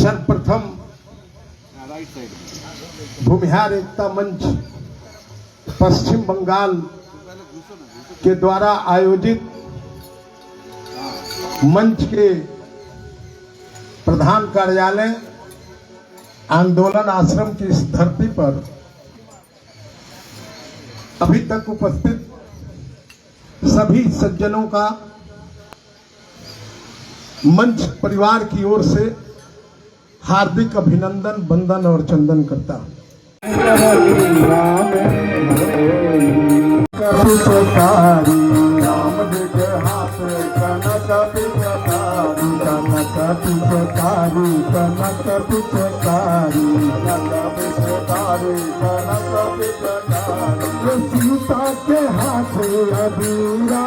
सर्वप्रथम भूमिहार एकता मंच पश्चिम बंगाल के द्वारा आयोजित मंच के प्रधान कार्यालय आंदोलन आश्रम की इस धरती पर अभी तक उपस्थित सभी सज्जनों का मंच परिवार की ओर से हार्दिक अभिनंदन, वंदन और चंदन करता हूं। सीता के हाथ अबीरा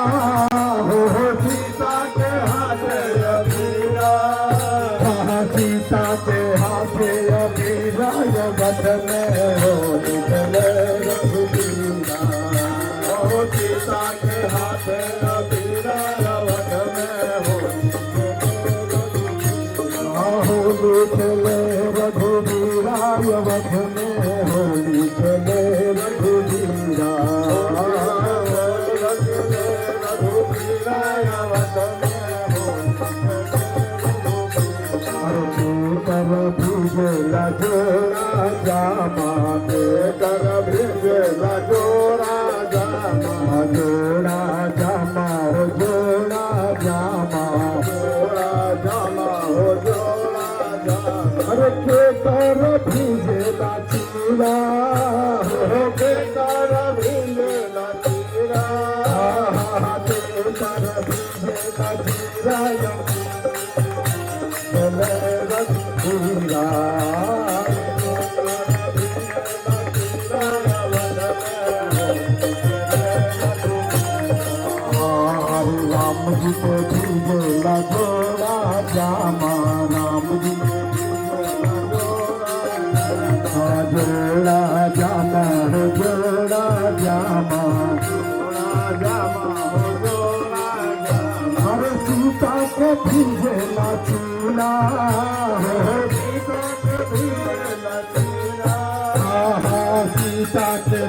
हो, सीता के हाथ अबीरा, सीता के हाथ अबीरा, जगत में हो निकले रघुबीरा, हो सीता के हाथ अबीरा, जगत में हो निकले रघुबीरा, जगत में हो निकले रघुबीरा, भिजला जोड़ा जामा के कर भिजला जोड़ा जामा, जोड़ा जामा हो जोड़ा जामा, जोड़ा जामा हो जोड़ा जामा, अरे के कर भिजला चीरा हो, के कर भिजला चीरा, के कर भिजला चीरा, पूरा राम जी को भूला जोड़ा जामा, राम जी जोड़ा जामा हो जोड़ा जामा, हर सीता को भूला चूड़ा, सीता के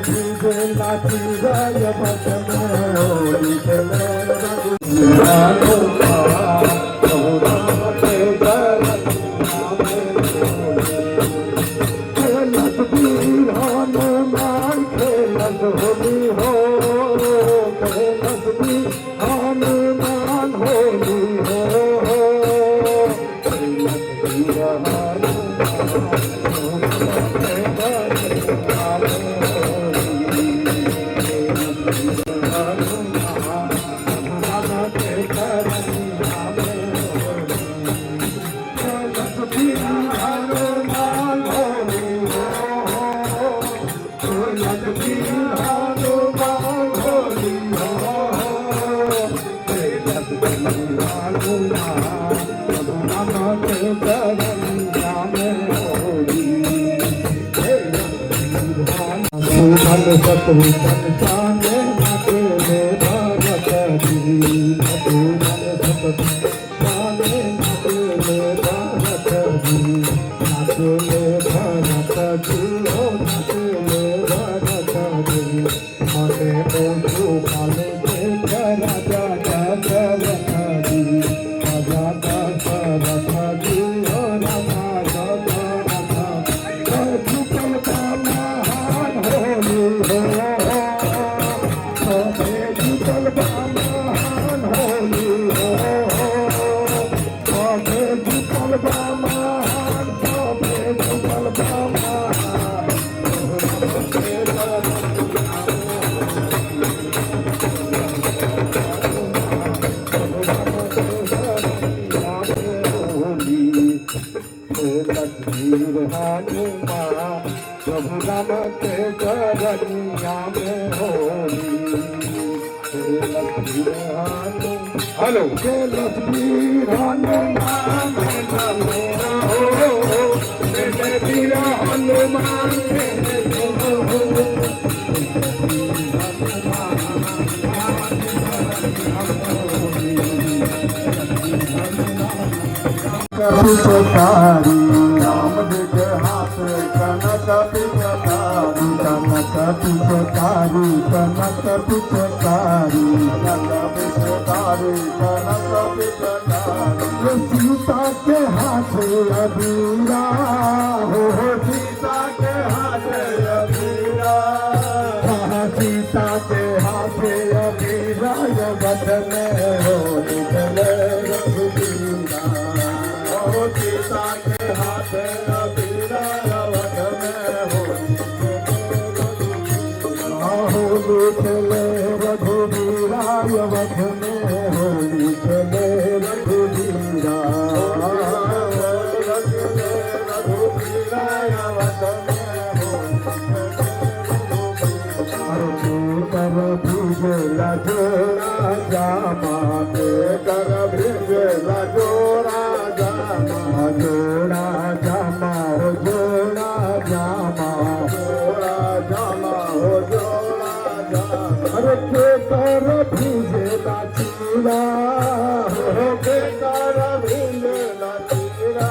भूला चूड़ा, जगत में हो निकले हनुमान खेलत होली हो, खेलत भी हनुमान होली हो, सतुतन जाने तेरे भरत जी, सतुतन जाने तेरे भरत जी, नाचले भरत जी हो, नाचले भरत जी, मने ओंठू काले के राजा दशरथ जी, राजा दशरथ जी हो, राजा दशरथ, झुकल का महान होली हो, झुकल का महान होली हो, झुकल का महान, झुकल का महान, लक्ष्मीर हनुमान प्रभु राम के चरनिया में होली, लक्ष्मीर हनुमान, हेलो के लक्ष्मीर हनुमान हो, वीर हनुमान कभी तो तारी पिचकारी कनक पिचकारी कनक पिचकारी कनक पिचकारी कनक पिचकारी सीता के हाथ अबीरा हो सीता के हाथ अबीरा सीता के हाथ अबीरा जगत में हो निकले रघुबीरा हो सीता के हाथ अबीरा जगत में हो निकले रघुबीरा जगत में हो निकले रघुबीरा भिजला जोड़ा जामा कर भिजला जोड़ा जामा जोड़ा जामा हो जोड़ा जामा जोड़ा जामा हो जोड़ा जामा अरे के कर भिजला चीरा हो के कर भिजला चीरा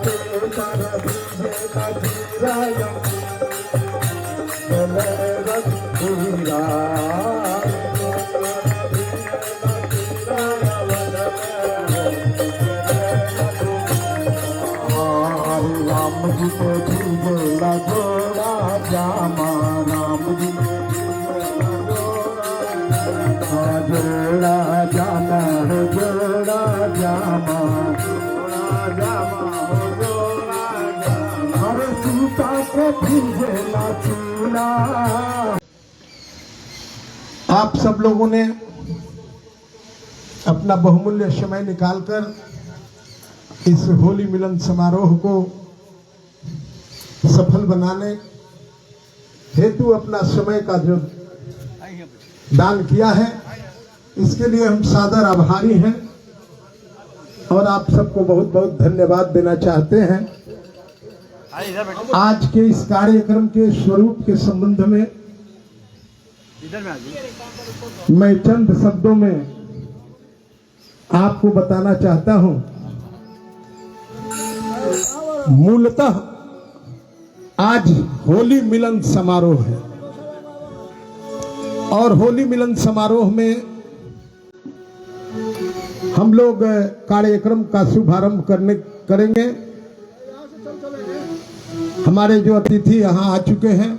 के कर भिजला चीरा राम जी को भीजला जोड़ा जामा राम जी जोड़ा जामा हो जोड़ा जामा हर सीता को भीजला चूड़ा। आप सब लोगों ने अपना बहुमूल्य समय निकालकर इस होली मिलन समारोह को सफल बनाने हेतु अपना समय का जो दान किया है, इसके लिए हम सादर आभारी हैं और आप सबको बहुत बहुत धन्यवाद देना चाहते हैं। आज के इस कार्यक्रम के स्वरूप के संबंध में मैं चंद शब्दों में आपको बताना चाहता हूं। मूलतः आज होली मिलन समारोह है और होली मिलन समारोह में हम लोग कार्यक्रम का शुभारंभ करेंगे। हमारे जो अतिथि यहाँ आ चुके हैं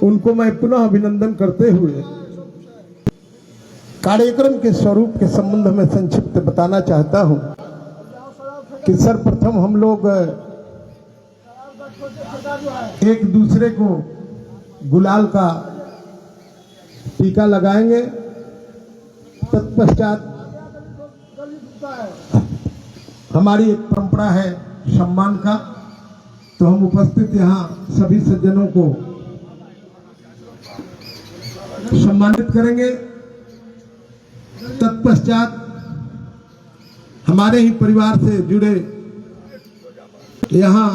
उनको मैं पुनः अभिनंदन करते हुए कार्यक्रम के स्वरूप के संबंध में संक्षिप्त बताना चाहता हूं कि सर्वप्रथम हम लोग एक दूसरे को गुलाल का टीका लगाएंगे। तत्पश्चात हमारी एक परंपरा है सम्मान का, तो हम उपस्थित यहाँ सभी सज्जनों को सम्मानित करेंगे। तत्पश्चात हमारे ही परिवार से जुड़े यहाँ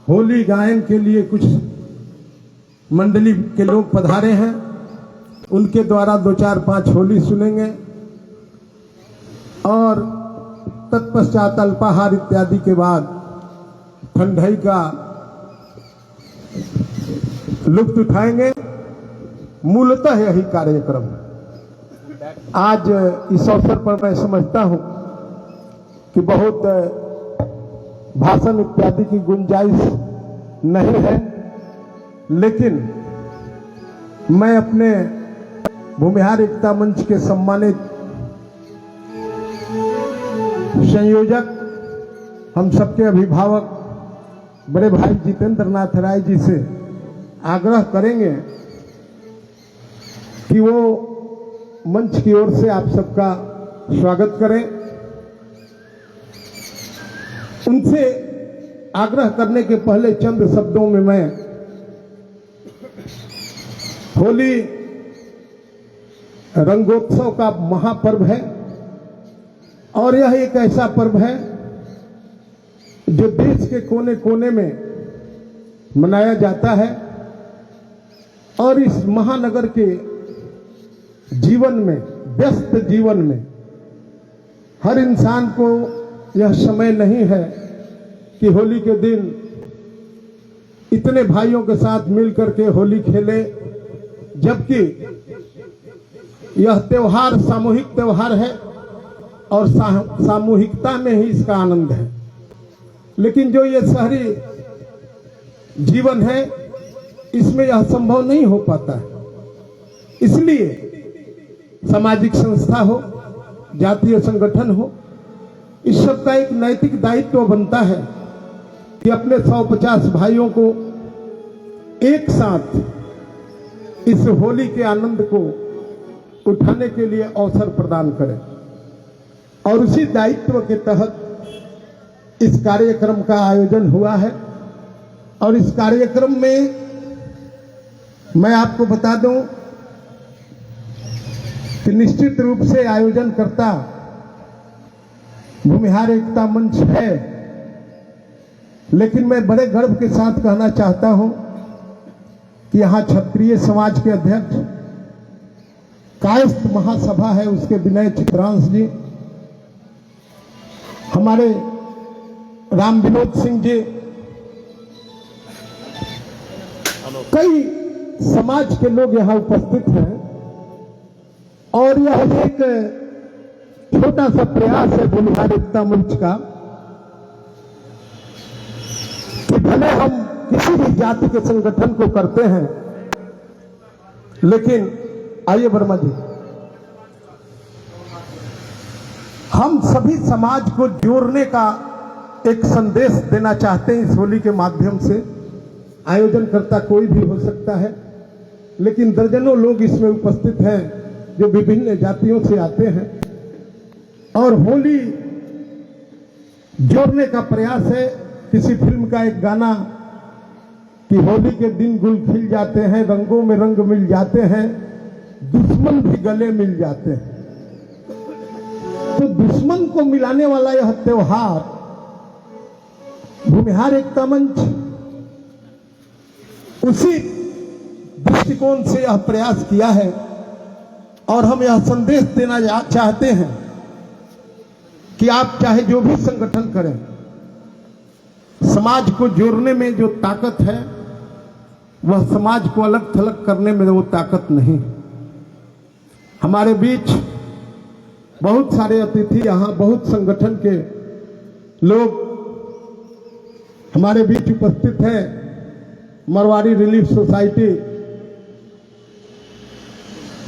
होली गायन के लिए कुछ मंडली के लोग पधारे हैं, उनके द्वारा 2 4 5 होली सुनेंगे और तत्पश्चात अल्पाहार इत्यादि के बाद ठंडाई का लुत्फ उठाएंगे। मूलतः यही कार्यक्रम आज इस अवसर पर मैं समझता हूं कि बहुत भाषण इत्यादि की गुंजाइश नहीं है, लेकिन मैं अपने भूमिहार एकता मंच के सम्मानित संयोजक, हम सबके अभिभावक बड़े भाई जितेंद्र नाथ राय जी से आग्रह करेंगे कि वो मंच की ओर से आप सबका स्वागत करें। उनसे आग्रह करने के पहले चंद शब्दों में मैं होली रंगोत्सव का महापर्व है और यह एक ऐसा पर्व है जो देश के कोने कोने में मनाया जाता है और इस महानगर के जीवन में, व्यस्त जीवन में हर इंसान को यह समय नहीं है कि होली के दिन इतने भाइयों के साथ मिलकर के होली खेले, जबकि यह त्योहार सामूहिक त्योहार है और सामूहिकता में ही इसका आनंद है। लेकिन जो ये शहरी जीवन है, इसमें यह संभव नहीं हो पाता है। इसलिए सामाजिक संस्था हो, जातीय संगठन हो, इस सब का एक नैतिक दायित्व बनता है कि अपने 150 भाइयों को एक साथ इस होली के आनंद को उठाने के लिए अवसर प्रदान करें। और उसी दायित्व के तहत इस कार्यक्रम का आयोजन हुआ है। और इस कार्यक्रम में मैं आपको बता दूं कि निश्चित रूप से आयोजनकर्ता भूमिहार एकता मंच है, लेकिन मैं बड़े गर्व के साथ कहना चाहता हूं कि यहां क्षत्रिय समाज के अध्यक्ष कायस्थ महासभा है, उसके विनय चित्रांश जी, हमारे राम विनोद सिंह जी, कई समाज के लोग यहां उपस्थित हैं। और यह एक छोटा सा प्रयास है भूमिहार एकता मंच का कि भले हम किसी भी जाति के संगठन को करते हैं, लेकिन आइए वर्मा जी, हम सभी समाज को जोड़ने का एक संदेश देना चाहते हैं इस होली के माध्यम से। आयोजनकर्ता कोई भी हो सकता है, लेकिन दर्जनों लोग इसमें उपस्थित हैं जो विभिन्न जातियों से आते हैं और होली जोड़ने का प्रयास है। किसी फिल्म का एक गाना कि होली के दिन गुल खिल जाते हैं, रंगों में रंग मिल जाते हैं, दुश्मन भी गले मिल जाते हैं। तो दुश्मन को मिलाने वाला यह त्योहार भूमिहार एकता मंच उसी दृष्टिकोण से यह प्रयास किया है। और हम यह संदेश देना चाहते हैं कि आप चाहे जो भी संगठन करें, समाज को जोड़ने में जो ताकत है वह समाज को अलग थलग करने में वो ताकत नहीं। हमारे बीच बहुत सारे अतिथि, यहां बहुत संगठन के लोग हमारे बीच उपस्थित हैं। मरवाड़ी रिलीफ सोसाइटी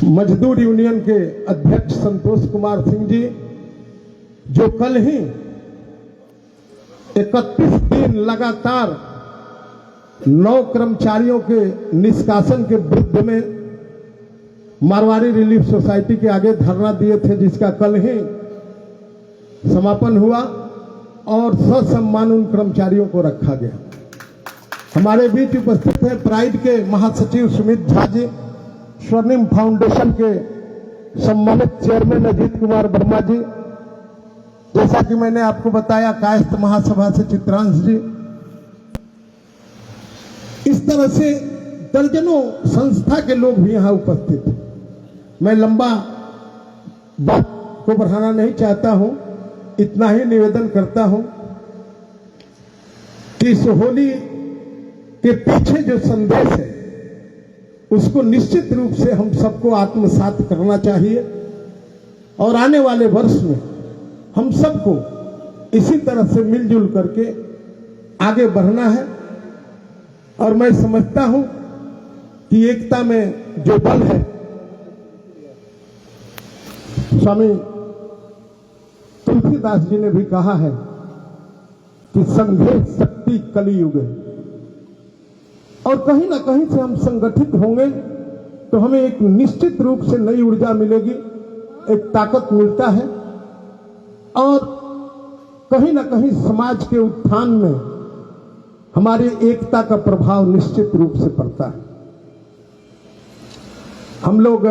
मजदूर यूनियन के अध्यक्ष संतोष कुमार सिंह जी, जो कल ही 31 दिन लगातार 9 कर्मचारियों के निष्कासन के विरुद्ध में मारवाड़ी रिलीफ सोसाइटी के आगे धरना दिए थे, जिसका कल ही समापन हुआ और ससम्मान उन कर्मचारियों को रखा गया। हमारे बीच उपस्थित है प्राइड के महासचिव सुमित झा जी, स्वर्णिम फाउंडेशन के सम्मानित चेयरमैन अजीत कुमार वर्मा जी, जैसा कि मैंने आपको बताया कायस्थ महासभा से चित्रांश जी। इस तरह से दर्जनों संस्था के लोग भी यहां उपस्थित हैं। मैं लंबा बात को बढ़ाना नहीं चाहता हूं, इतना ही निवेदन करता हूं कि इस होली के पीछे जो संदेश है उसको निश्चित रूप से हम सबको आत्मसात करना चाहिए और आने वाले वर्ष में हम सबको इसी तरह से मिलजुल करके आगे बढ़ना है। और मैं समझता हूं कि एकता में जो बल है, स्वामी तुलसीदास जी ने भी कहा है कि संघे शक्ति कलियुग है। और कहीं ना कहीं से हम संगठित होंगे तो हमें एक निश्चित रूप से नई ऊर्जा मिलेगी, एक ताकत मिलता है और कहीं ना कहीं समाज के उत्थान में हमारी एकता का प्रभाव निश्चित रूप से पड़ता है। हम लोग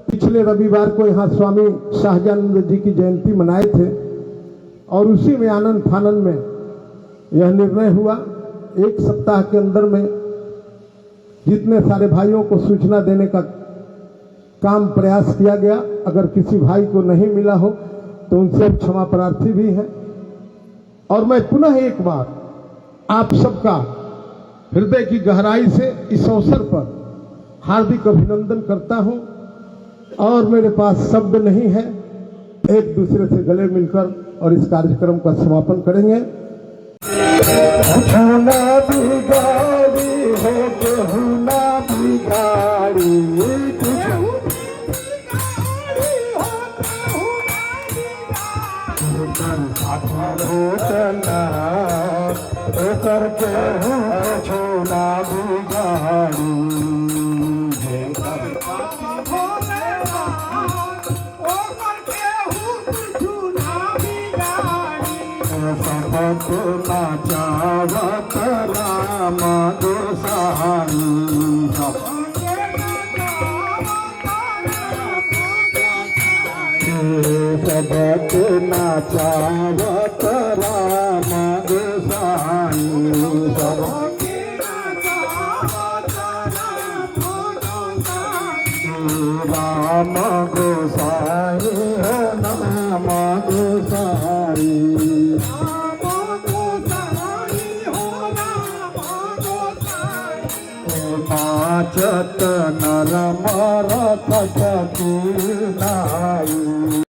पिछले रविवार को यहां स्वामी शाहजानंद जी की जयंती मनाए थे और उसी में आनंद फानंद में यह निर्णय हुआ, एक सप्ताह के अंदर में जितने सारे भाइयों को सूचना देने का काम प्रयास किया गया। अगर किसी भाई को नहीं मिला हो तो उनसे क्षमा प्रार्थी भी हैं। और मैं पुनः एक बार आप सबका हृदय की गहराई से इस अवसर पर हार्दिक अभिनंदन करता हूं और मेरे पास शब्द नहीं है। एक दूसरे से गले मिलकर और इस कार्यक्रम का समापन करेंगे। बिगाड़ी हो गहुना बिगाड़ी करके छोना बिगाड़ी नाचावत राम गोसाई सबक नाचावत राम गोसाई राम गोसाई हो नाम गोसाई नाचत नर मर कटकी नाई।